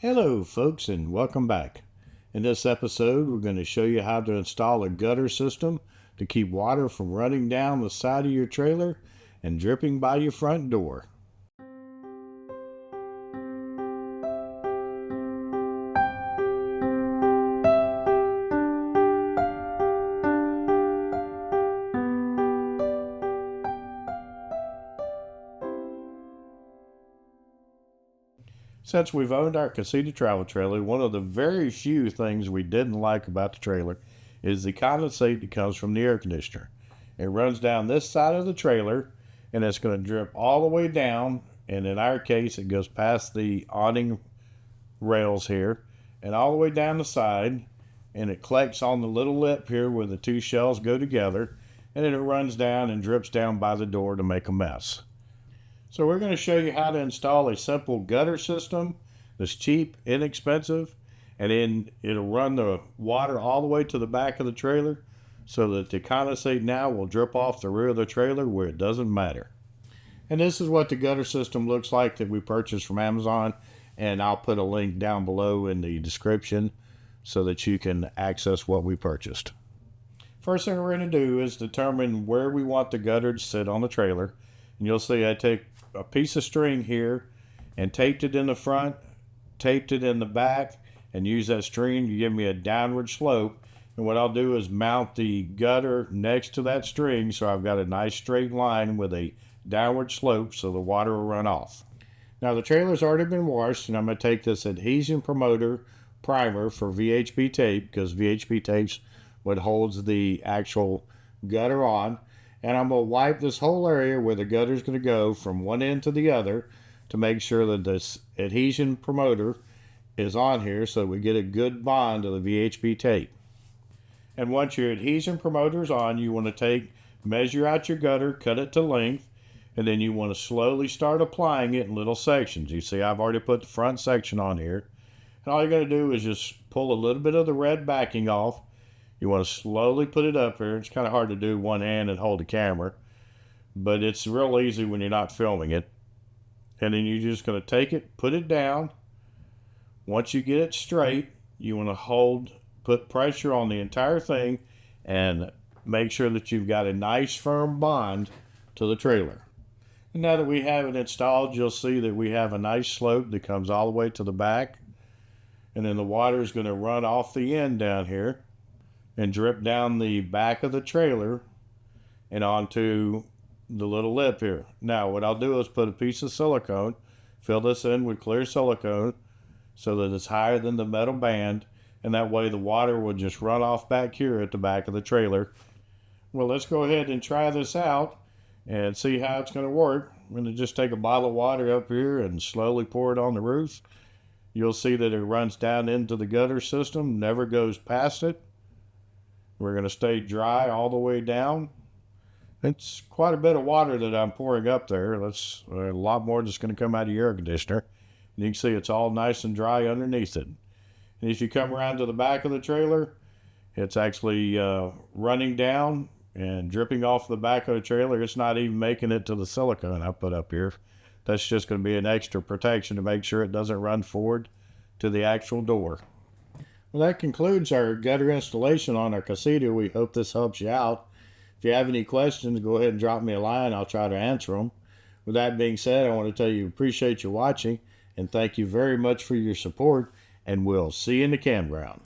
Hello folks and welcome back. In this episode we're going to show you how to install a gutter system to keep water from running down the side of your trailer and dripping by your front door. Since we've owned our Casita travel trailer, one of the very few things we didn't like about the trailer is the condensate that comes from the air conditioner. It runs down this side of the trailer and it's going to drip all the way down, and in our case it goes past the awning rails here and all the way down the side, and it collects on the little lip here where the two shells go together, and then it runs down and drips down by the door to make a mess. So we're going to show you how to install a simple gutter system that's cheap, inexpensive, and then it'll run the water all the way to the back of the trailer so that the condensate now will drip off the rear of the trailer where it doesn't matter. And this is what the gutter system looks like that we purchased from Amazon, and I'll put a link down below in the description so that you can access what we purchased. First thing we're going to do is determine where we want the gutter to sit on the trailer. And you'll see I take a piece of string here and taped it in the front, taped it in the back, and use that string to give me a downward slope. And what I'll do is mount the gutter next to that string so I've got a nice straight line with a downward slope so the water will run off. Now the trailer's already been washed, and I'm going to take this adhesion promoter primer for VHP tape, because VHP tape's what holds the actual gutter on. And I'm going to wipe this whole area where the gutter is going to go from one end to the other to make sure that this adhesion promoter is on here so we get a good bond of the VHP tape. And once your adhesion promoter is on, you want to measure out your gutter, cut it to length, and then you want to slowly start applying it in little sections. You see I've already put the front section on here. And all you're going to do is just pull a little bit of the red backing off. You want to slowly put it up here. It's kind of hard to do one hand and hold the camera, but it's real easy when you're not filming it. And then you're just going to take it, put it down. Once you get it straight, you want to put pressure on the entire thing and make sure that you've got a nice firm bond to the trailer. And now that we have it installed, you'll see that we have a nice slope that comes all the way to the back. And then the water is going to run off the end down here and drip down the back of the trailer and onto the little lip here. Now what I'll do is put a piece of silicone, fill this in with clear silicone so that it's higher than the metal band, and that way the water will just run off back here at the back of the trailer. Well, let's go ahead and try this out and see how it's going to work. I'm going to just take a bottle of water up here and slowly pour it on the roof. You'll see that it runs down into the gutter system, never goes past it. We're going to stay dry all the way down. It's quite a bit of water that I'm pouring up there. That's a lot more that's going to come out of your air conditioner. And you can see it's all nice and dry underneath it. And if you come around to the back of the trailer, it's actually running down and dripping off the back of the trailer. It's not even making it to the silicone I put up here. That's just going to be an extra protection to make sure it doesn't run forward to the actual door. Well, that concludes our gutter installation on our Casita. We hope this helps you out. If you have any questions, go ahead and drop me a line. I'll try to answer them. With that being said, I want to tell you appreciate you watching, and thank you very much for your support, and we'll see you in the campground.